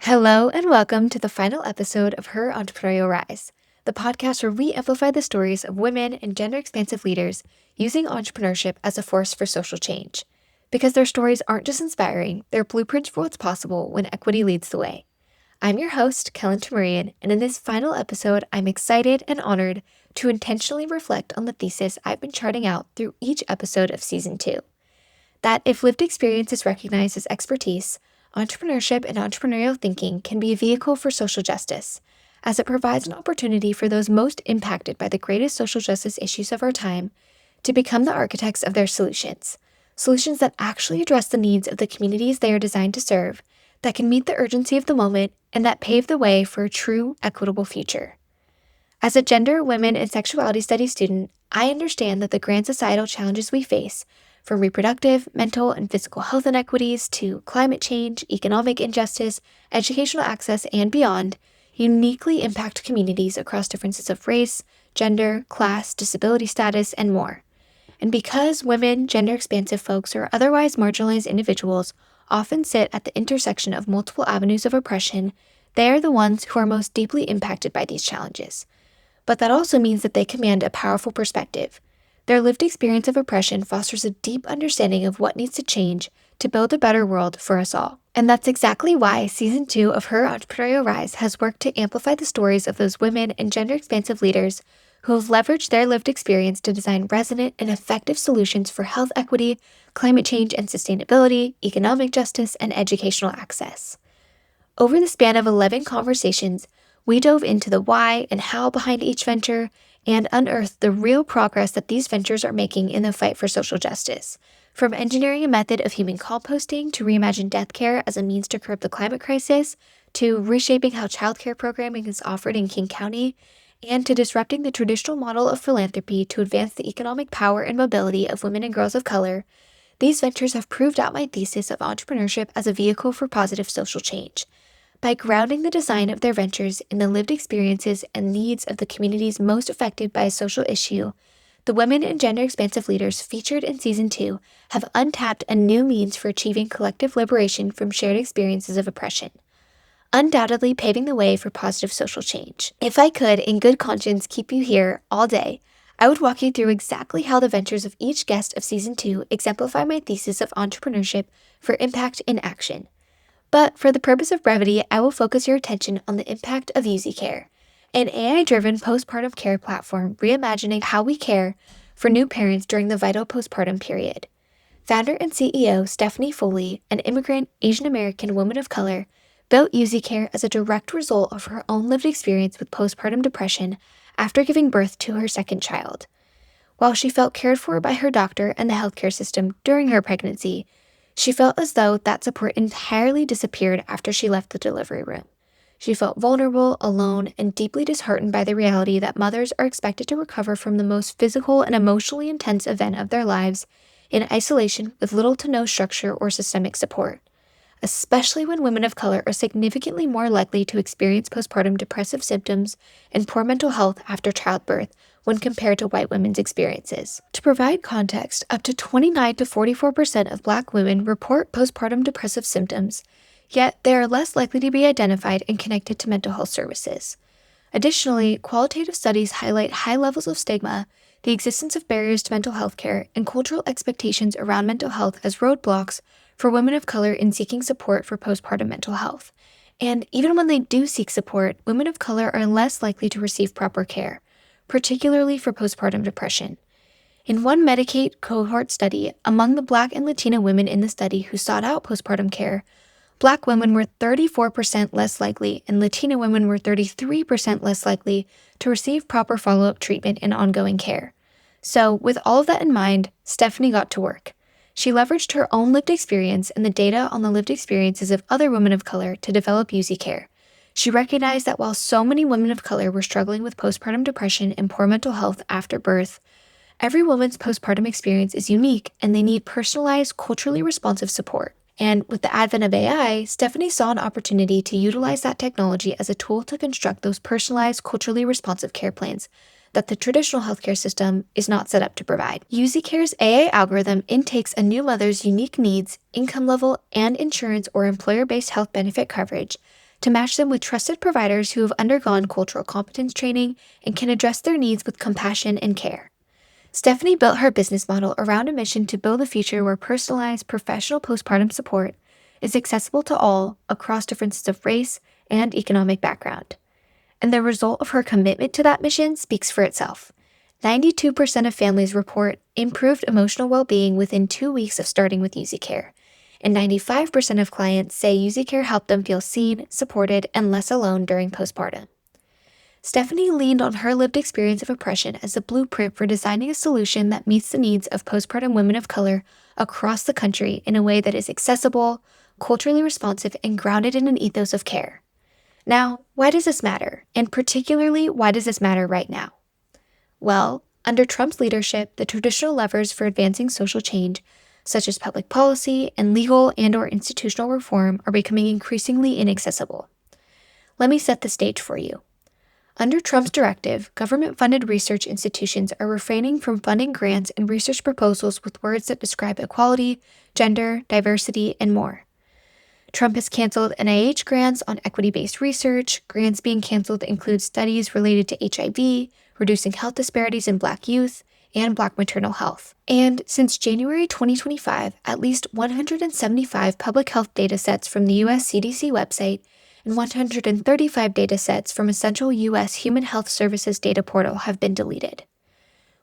Hello and welcome to the final episode of Her Entrepreneurial Rise, the podcast where we amplify the stories of women and gender-expansive leaders using entrepreneurship as a force for social change. Because their stories aren't just inspiring, they're blueprints for what's possible when equity leads the way. I'm your host, Kelen, and in this final episode, I'm excited and honored to intentionally reflect on the thesis I've been charting out through each episode of Season 2. That if lived experience is recognized as expertise, entrepreneurship and entrepreneurial thinking can be a vehicle for social justice, as it provides an opportunity for those most impacted by the greatest social justice issues of our time to become the architects of their solutions that actually address the needs of the communities they are designed to serve, that can meet the urgency of the moment, and that pave the way for a true, equitable future. As a gender, women, and sexuality studies student, I understand that the grand societal challenges we face, from reproductive, mental, and physical health inequities to climate change, economic injustice, educational access, and beyond, uniquely impact communities across differences of race, gender, class, disability status, and more. And because women, gender-expansive folks, or otherwise marginalized individuals often sit at the intersection of multiple avenues of oppression, they are the ones who are most deeply impacted by these challenges. But that also means that they command a powerful perspective. Their lived experience of oppression fosters a deep understanding of what needs to change to build a better world for us all. And that's exactly why Season 2 of Her Entrepreneurial Rise has worked to amplify the stories of those women and gender-expansive leaders who have leveraged their lived experience to design resonant and effective solutions for health equity, climate change and sustainability, economic justice, and educational access. Over the span of 11 conversations, we dove into the why and how behind each venture and unearthed the real progress that these ventures are making in the fight for social justice. From engineering a method of human composting to reimagine death care as a means to curb the climate crisis, to reshaping how childcare programming is offered in King County, and to disrupting the traditional model of philanthropy to advance the economic power and mobility of women and girls of color, these ventures have proved out my thesis of entrepreneurship as a vehicle for positive social change. By grounding the design of their ventures in the lived experiences and needs of the communities most affected by a social issue, the women and gender-expansive leaders featured in Season 2 have untapped a new means for achieving collective liberation from shared experiences of oppression, undoubtedly paving the way for positive social change. If I could, in good conscience, keep you here all day, I would walk you through exactly how the ventures of each guest of Season 2 exemplify my thesis of entrepreneurship for impact in action. But for the purpose of brevity, I will focus your attention on the impact of Yuzi Care, an AI-driven postpartum care platform reimagining how we care for new parents during the vital postpartum period. Founder and CEO Stephiney Foley, an immigrant Asian American woman of color, built Yuzi Care as a direct result of her own lived experience with postpartum depression after giving birth to her second child. While she felt cared for by her doctor and the healthcare system during her pregnancy, she felt as though that support entirely disappeared after she left the delivery room. She felt vulnerable, alone, and deeply disheartened by the reality that mothers are expected to recover from the most physical and emotionally intense event of their lives in isolation with little to no structure or systemic support, especially when women of color are significantly more likely to experience postpartum depressive symptoms and poor mental health after childbirth when compared to white women's experiences. To provide context, up to 29 to 44% of Black women report postpartum depressive symptoms, yet they are less likely to be identified and connected to mental health services. Additionally, qualitative studies highlight high levels of stigma, the existence of barriers to mental health care, and cultural expectations around mental health as roadblocks for women of color in seeking support for postpartum mental health. And even when they do seek support, women of color are less likely to receive proper care, particularly for postpartum depression. In one Medicaid cohort study, among the Black and Latina women in the study who sought out postpartum care, Black women were 34% less likely and Latina women were 33% less likely to receive proper follow-up treatment and ongoing care. So, with all of that in mind, Stephiney got to work. She leveraged her own lived experience and the data on the lived experiences of other women of color to develop Yuzi Care. She recognized that while so many women of color were struggling with postpartum depression and poor mental health after birth, every woman's postpartum experience is unique and they need personalized, culturally responsive support. And with the advent of AI, Stephiney saw an opportunity to utilize that technology as a tool to construct those personalized, culturally responsive care plans that the traditional healthcare system is not set up to provide. Yuzi Care's AA algorithm intakes a new mother's unique needs, income level, and insurance or employer-based health benefit coverage to match them with trusted providers who have undergone cultural competence training and can address their needs with compassion and care. Stephiney built her business model around a mission to build a future where personalized, professional postpartum support is accessible to all across differences of race and economic background. And the result of her commitment to that mission speaks for itself. 92% of families report improved emotional well-being within 2 weeks of starting with Yuzi Care, and 95% of clients say Yuzi Care helped them feel seen, supported, and less alone during postpartum. Stephiney leaned on her lived experience of oppression as a blueprint for designing a solution that meets the needs of postpartum women of color across the country in a way that is accessible, culturally responsive, and grounded in an ethos of care. Now, why does this matter? And particularly, why does this matter right now? Well, under Trump's leadership, the traditional levers for advancing social change, such as public policy and legal and/or institutional reform, are becoming increasingly inaccessible. Let me set the stage for you. Under Trump's directive, government-funded research institutions are refraining from funding grants and research proposals with words that describe equality, gender, diversity, and more. Trump has canceled NIH grants on equity-based research. Grants being canceled include studies related to HIV, reducing health disparities in Black youth, and Black maternal health. And since January 2025, at least 175 public health datasets from the U.S. CDC website and 135 datasets from essential U.S. Human Health Services data portal have been deleted.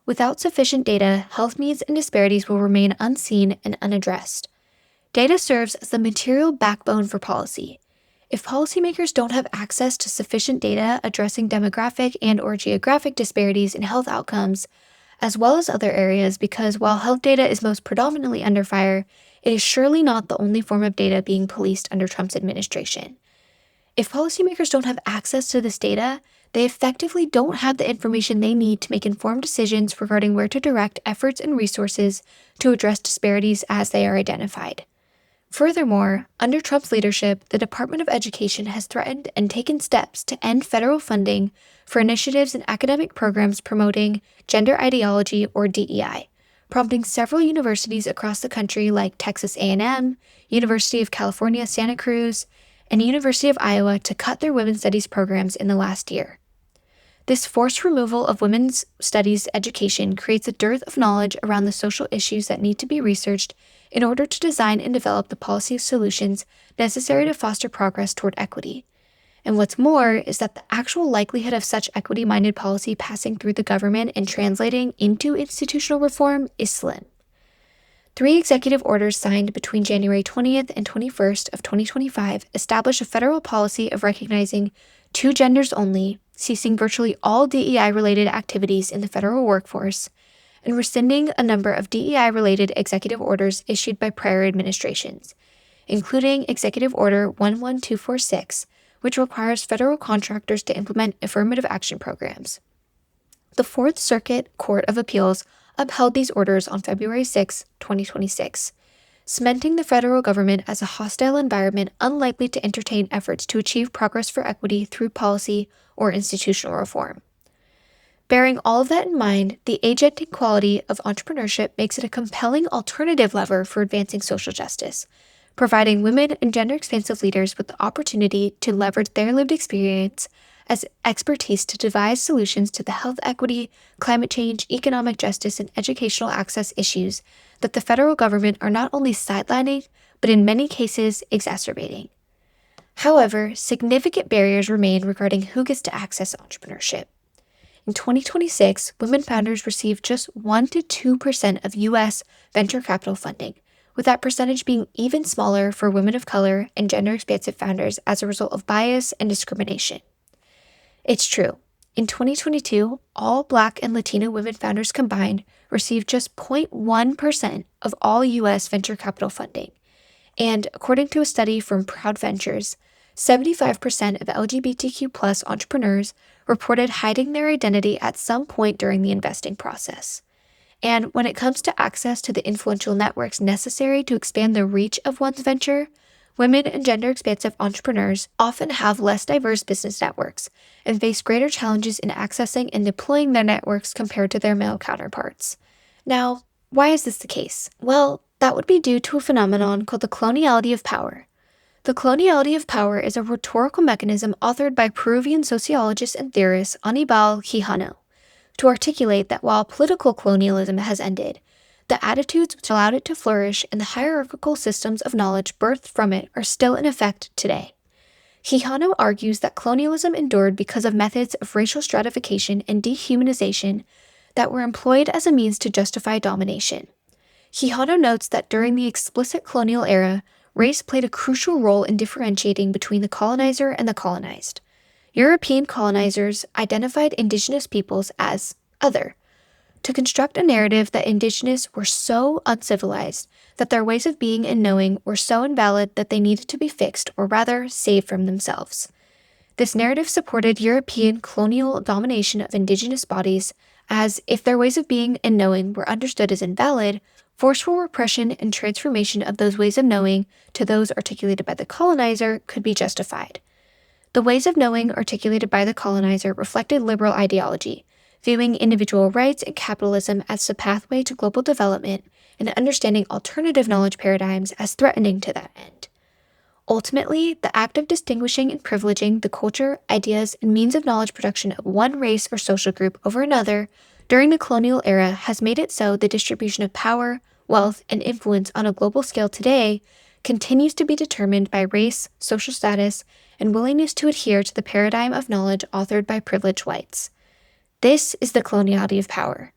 Without sufficient data, health needs and disparities will remain unseen and unaddressed. Data serves as the material backbone for policy. If policymakers don't have access to sufficient data addressing demographic and/or geographic disparities in health outcomes, as well as other areas, because while health data is most predominantly under fire, it is surely not the only form of data being policed under Trump's administration. If policymakers don't have access to this data, they effectively don't have the information they need to make informed decisions regarding where to direct efforts and resources to address disparities as they are identified. Furthermore, under Trump's leadership, the Department of Education has threatened and taken steps to end federal funding for initiatives and academic programs promoting gender ideology or DEI, prompting several universities across the country like Texas A&M, University of California, Santa Cruz, and University of Iowa to cut their women's studies programs in the last year. This forced removal of women's studies education creates a dearth of knowledge around the social issues that need to be researched in order to design and develop the policy solutions necessary to foster progress toward equity. And what's more is that the actual likelihood of such equity-minded policy passing through the government and translating into institutional reform is slim. 3 executive orders signed between January 20th and 21st of 2025 establish a federal policy of recognizing 2 genders only, ceasing virtually all DEI-related activities in the federal workforce, and rescinding a number of DEI-related executive orders issued by prior administrations, including Executive Order 11246, which requires federal contractors to implement affirmative action programs. The Fourth Circuit Court of Appeals upheld these orders on February 6, 2026, cementing the federal government as a hostile environment unlikely to entertain efforts to achieve progress for equity through policy or institutional reform. Bearing all of that in mind, the agentic quality of entrepreneurship makes it a compelling alternative lever for advancing social justice, providing women and gender-expansive leaders with the opportunity to leverage their lived experience as expertise to devise solutions to the health equity, climate change, economic justice, and educational access issues that the federal government are not only sidelining, but in many cases exacerbating. However, significant barriers remain regarding who gets to access entrepreneurship. In 2026, women founders received just 1 to 2% of U.S. venture capital funding, with that percentage being even smaller for women of color and gender-expansive founders as a result of bias and discrimination. It's true. In 2022, all Black and Latino women founders combined received just 0.1% of all U.S. venture capital funding. And according to a study from Proud Ventures, 75% of LGBTQ+ entrepreneurs reported hiding their identity at some point during the investing process. And when it comes to access to the influential networks necessary to expand the reach of one's venture, women and gender-expansive entrepreneurs often have less diverse business networks and face greater challenges in accessing and deploying their networks compared to their male counterparts. Now, why is this the case? Well, that would be due to a phenomenon called the coloniality of power. The coloniality of power is a rhetorical mechanism authored by Peruvian sociologist and theorist Aníbal Quijano to articulate that while political colonialism has ended, the attitudes which allowed it to flourish and the hierarchical systems of knowledge birthed from it are still in effect today. Quijano argues that colonialism endured because of methods of racial stratification and dehumanization that were employed as a means to justify domination. Quijano notes that during the explicit colonial era, race played a crucial role in differentiating between the colonizer and the colonized. European colonizers identified indigenous peoples as other, to construct a narrative that indigenous were so uncivilized that their ways of being and knowing were so invalid that they needed to be fixed, or rather, saved from themselves. This narrative supported European colonial domination of indigenous bodies, as if their ways of being and knowing were understood as invalid, forceful repression and transformation of those ways of knowing to those articulated by the colonizer could be justified. The ways of knowing articulated by the colonizer reflected liberal ideology, viewing individual rights and capitalism as the pathway to global development and understanding alternative knowledge paradigms as threatening to that end. Ultimately, the act of distinguishing and privileging the culture, ideas, and means of knowledge production of one race or social group over another during the colonial era has made it so the distribution of power, wealth, and influence on a global scale today continues to be determined by race, social status, and willingness to adhere to the paradigm of knowledge authored by privileged whites. This is the coloniality of power.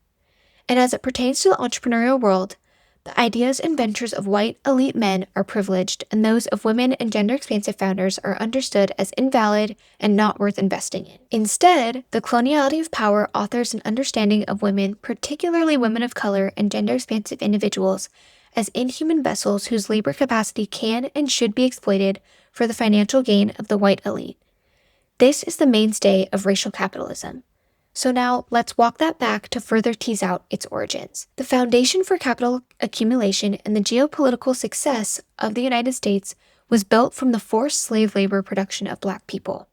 And as it pertains to the entrepreneurial world, the ideas and ventures of white elite men are privileged, and those of women and gender-expansive founders are understood as invalid and not worth investing in. Instead, the coloniality of power authors an understanding of women, particularly women of color and gender-expansive individuals, as inhuman vessels whose labor capacity can and should be exploited for the financial gain of the white elite. This is the mainstay of racial capitalism. So now, let's walk that back to further tease out its origins. The foundation for capital accumulation and the geopolitical success of the United States was built from the forced slave labor production of Black people.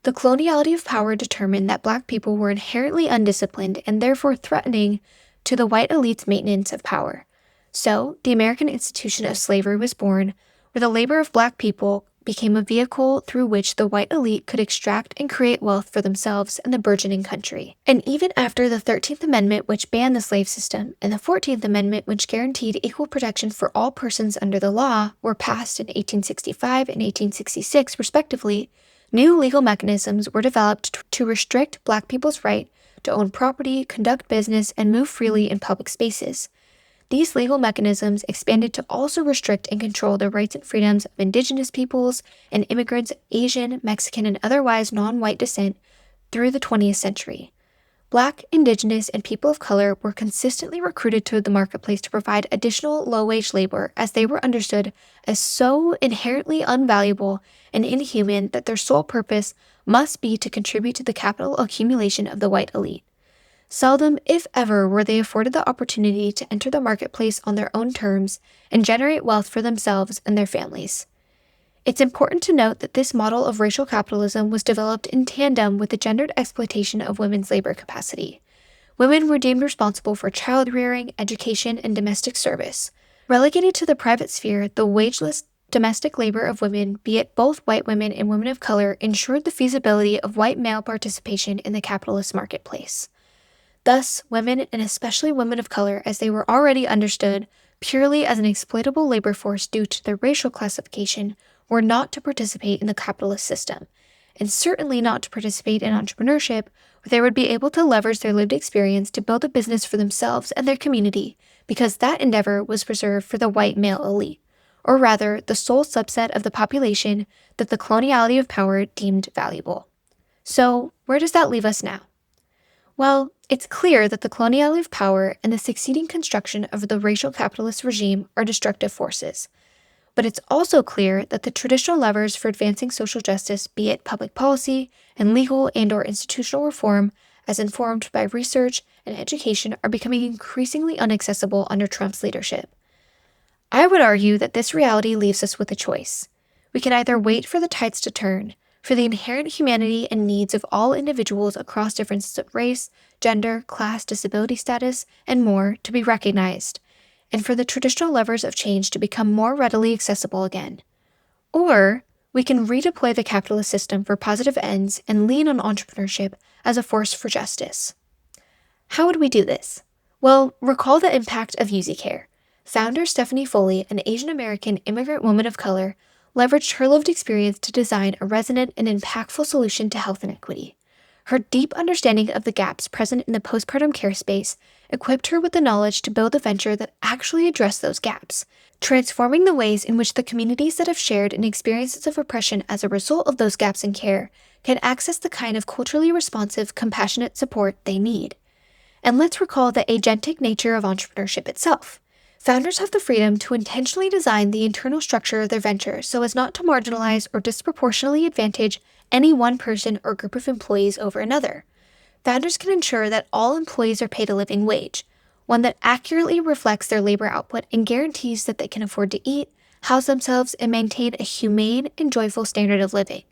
The coloniality of power determined that Black people were inherently undisciplined and therefore threatening to the white elite's maintenance of power. So, the American institution of slavery was born, where the labor of Black people became a vehicle through which the white elite could extract and create wealth for themselves and the burgeoning country. And even after the 13th Amendment, which banned the slave system, and the 14th Amendment, which guaranteed equal protection for all persons under the law, were passed in 1865 and 1866, respectively, new legal mechanisms were developed to restrict Black people's right to own property, conduct business, and move freely in public spaces. These legal mechanisms expanded to also restrict and control the rights and freedoms of indigenous peoples and immigrants of Asian, Mexican, and otherwise non-white descent through the 20th century. Black, indigenous, and people of color were consistently recruited to the marketplace to provide additional low-wage labor, as they were understood as so inherently unvaluable and inhuman that their sole purpose must be to contribute to the capital accumulation of the white elite. Seldom, if ever, were they afforded the opportunity to enter the marketplace on their own terms and generate wealth for themselves and their families. It's important to note that this model of racial capitalism was developed in tandem with the gendered exploitation of women's labor capacity. Women were deemed responsible for child rearing, education, and domestic service. Relegated to the private sphere, the wageless domestic labor of women, be it both white women and women of color, ensured the feasibility of white male participation in the capitalist marketplace. Thus, women, and especially women of color, as they were already understood purely as an exploitable labor force due to their racial classification, were not to participate in the capitalist system, and certainly not to participate in entrepreneurship, where they would be able to leverage their lived experience to build a business for themselves and their community, because that endeavor was reserved for the white male elite, or rather, the sole subset of the population that the coloniality of power deemed valuable. So, where does that leave us now? Well, it's clear that the coloniality of power and the succeeding construction of the racial capitalist regime are destructive forces. But it's also clear that the traditional levers for advancing social justice, be it public policy and legal and/or institutional reform, as informed by research and education, are becoming increasingly inaccessible under Trump's leadership. I would argue that this reality leaves us with a choice. We can either wait for the tides to turn, for the inherent humanity and needs of all individuals across differences of race, gender, class, disability status, and more to be recognized, and for the traditional levers of change to become more readily accessible again. Or we can redeploy the capitalist system for positive ends and lean on entrepreneurship as a force for justice. How would we do this? Well, recall the impact of Yuzi Care. Founder Stephiney Foley, an Asian American immigrant woman of color, leveraged her lived experience to design a resonant and impactful solution to health inequity. Her deep understanding of the gaps present in the postpartum care space equipped her with the knowledge to build a venture that actually addressed those gaps, transforming the ways in which the communities that have shared in experiences of oppression as a result of those gaps in care can access the kind of culturally responsive, compassionate support they need. And let's recall the agentic nature of entrepreneurship itself. Founders have the freedom to intentionally design the internal structure of their venture so as not to marginalize or disproportionately advantage any one person or group of employees over another. Founders can ensure that all employees are paid a living wage, one that accurately reflects their labor output and guarantees that they can afford to eat, house themselves, and maintain a humane and joyful standard of living.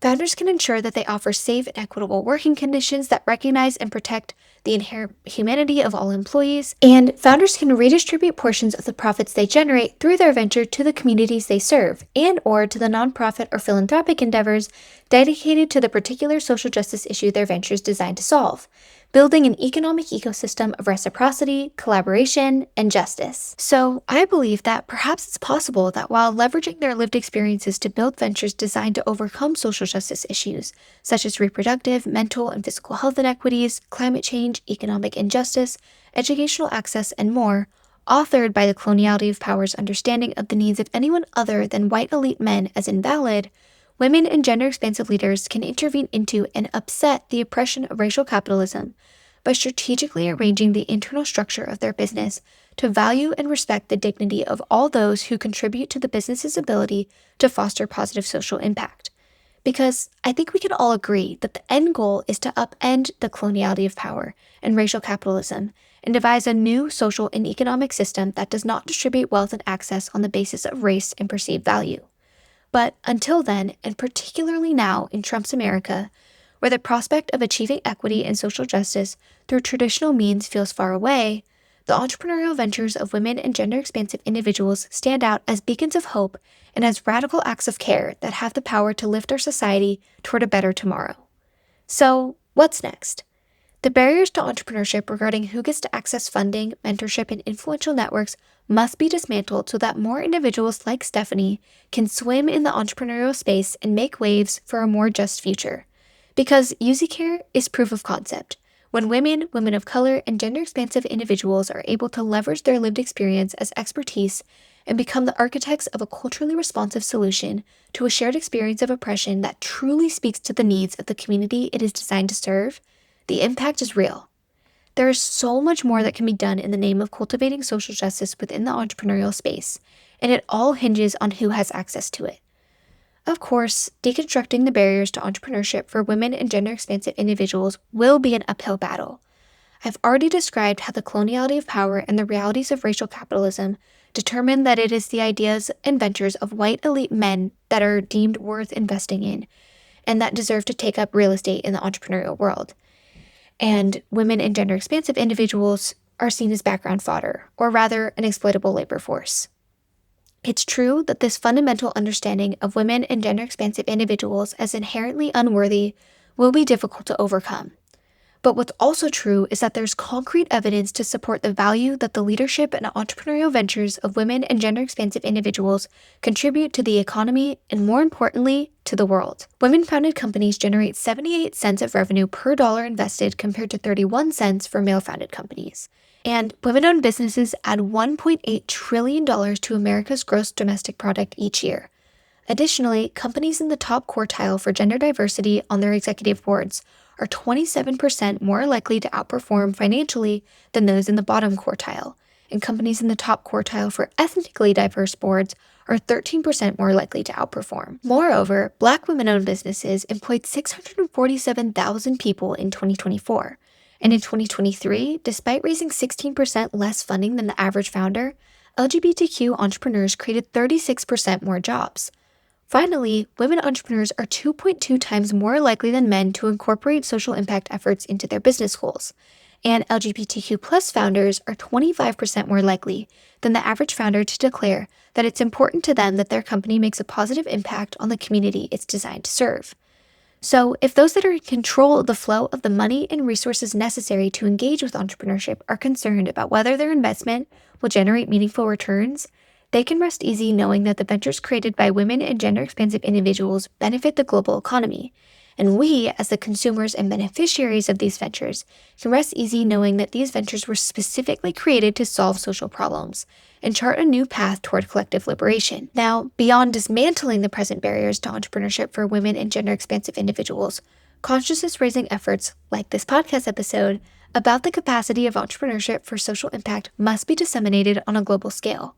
Founders can ensure that they offer safe and equitable working conditions that recognize and protect the inherent humanity of all employees, and founders can redistribute portions of the profits they generate through their venture to the communities they serve and/or to the nonprofit or philanthropic endeavors dedicated to the particular social justice issue their venture is designed to solve, building an economic ecosystem of reciprocity, collaboration, and justice. So I believe that perhaps it's possible that while leveraging their lived experiences to build ventures designed to overcome social justice issues, such as reproductive, mental, and physical health inequities, climate change, economic injustice, educational access, and more, authored by the coloniality of power's understanding of the needs of anyone other than white elite men as invalid, women and gender-expansive leaders can intervene into and upset the oppression of racial capitalism by strategically arranging the internal structure of their business to value and respect the dignity of all those who contribute to the business's ability to foster positive social impact. Because I think we can all agree that the end goal is to upend the coloniality of power and racial capitalism and devise a new social and economic system that does not distribute wealth and access on the basis of race and perceived value. But until then, and particularly now in Trump's America, where the prospect of achieving equity and social justice through traditional means feels far away, the entrepreneurial ventures of women and gender-expansive individuals stand out as beacons of hope and as radical acts of care that have the power to lift our society toward a better tomorrow. So, what's next? The barriers to entrepreneurship regarding who gets to access funding, mentorship, and influential networks must be dismantled so that more individuals like Stephiney can swim in the entrepreneurial space and make waves for a more just future. Because Yuzi Care is proof of concept. When women, women of color, and gender-expansive individuals are able to leverage their lived experience as expertise and become the architects of a culturally responsive solution to a shared experience of oppression that truly speaks to the needs of the community it is designed to serve, the impact is real. There is so much more that can be done in the name of cultivating social justice within the entrepreneurial space, and it all hinges on who has access to it. Of course, deconstructing the barriers to entrepreneurship for women and gender-expansive individuals will be an uphill battle. I've already described how the coloniality of power and the realities of racial capitalism determine that it is the ideas and ventures of white elite men that are deemed worth investing in, and that deserve to take up real estate in the entrepreneurial world. And women and gender-expansive individuals are seen as background fodder, or rather, an exploitable labor force. It's true that this fundamental understanding of women and gender-expansive individuals as inherently unworthy will be difficult to overcome. But what's also true is that there's concrete evidence to support the value that the leadership and entrepreneurial ventures of women and gender-expansive individuals contribute to the economy and, more importantly, to the world. Women-founded companies generate 78 cents of revenue per dollar invested compared to 31 cents for male-founded companies. And women-owned businesses add $1.8 trillion to America's gross domestic product each year. Additionally, companies in the top quartile for gender diversity on their executive boards are 27% more likely to outperform financially than those in the bottom quartile, and companies in the top quartile for ethnically diverse boards are 13% more likely to outperform. Moreover, Black women-owned businesses employed 647,000 people in 2024, and in 2023, despite raising 16% less funding than the average founder, LGBTQ entrepreneurs created 36% more jobs. Finally, women entrepreneurs are 2.2 times more likely than men to incorporate social impact efforts into their business goals. and LGBTQ plus founders are 25% more likely than the average founder to declare that it's important to them that their company makes a positive impact on the community it's designed to serve. So, if those that are in control of the flow of the money and resources necessary to engage with entrepreneurship are concerned about whether their investment will generate meaningful returns, they can rest easy knowing that the ventures created by women and gender-expansive individuals benefit the global economy. And we, as the consumers and beneficiaries of these ventures, can rest easy knowing that these ventures were specifically created to solve social problems and chart a new path toward collective liberation. Now, beyond dismantling the present barriers to entrepreneurship for women and gender-expansive individuals, consciousness-raising efforts, like this podcast episode, about the capacity of entrepreneurship for social impact must be disseminated on a global scale.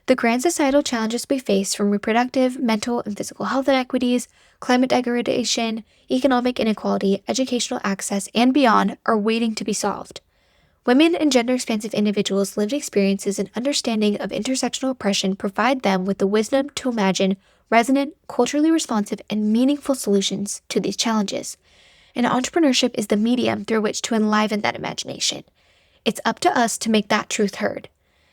The grand societal challenges we face, from reproductive, mental, and physical health inequities, climate degradation, economic inequality, educational access, and beyond, are waiting to be solved. Women and gender-expansive individuals' lived experiences and understanding of intersectional oppression provide them with the wisdom to imagine resonant, culturally responsive, and meaningful solutions to these challenges. And entrepreneurship is the medium through which to enliven that imagination. It's up to us to make that truth heard.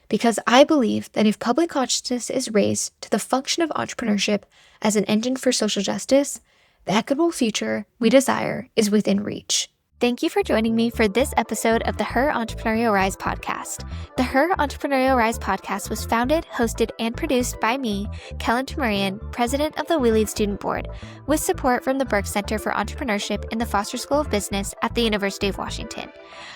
Because I believe that if public consciousness is raised to the function of entrepreneurship as an engine for social justice, the equitable future we desire is within reach. Thank you for joining me for this episode of the Her Entrepreneurial Rise podcast. The Her Entrepreneurial Rise podcast was founded, hosted, and produced by me, Kelen, president of the We Lead Student Board, with support from the Burke Center for Entrepreneurship in the Foster School of Business at the University of Washington.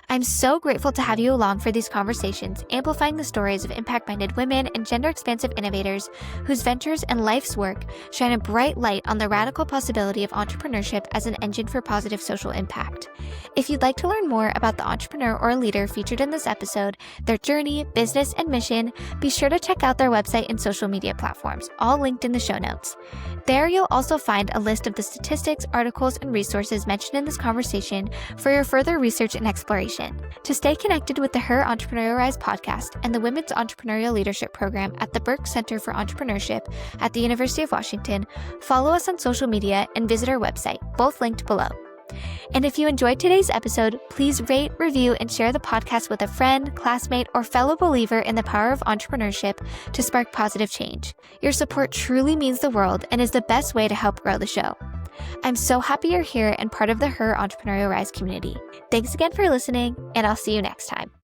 I'm so grateful to have you along for these conversations, amplifying the stories of impact-minded women and gender-expansive innovators whose ventures and life's work shine a bright light on the radical possibility of entrepreneurship as an engine for positive social impact. If you'd like to learn more about the entrepreneur or leader featured in this episode, their journey, business, and mission, be sure to check out their website and social media platforms, all linked in the show notes. There you'll also find a list of the statistics, articles, and resources mentioned in this conversation for your further research and exploration. To stay connected with the Her Entrepreneurial Rise podcast and the Women's Entrepreneurial Leadership Program at the Burke Center for Entrepreneurship at the University of Washington, follow us on social media and visit our website, both linked below. And if you enjoyed today's episode, please rate, review, and share the podcast with a friend, classmate, or fellow believer in the power of entrepreneurship to spark positive change. Your support truly means the world and is the best way to help grow the show. I'm so happy you're here and part of the Her Entrepreneurial Rise community. Thanks again for listening, and I'll see you next time.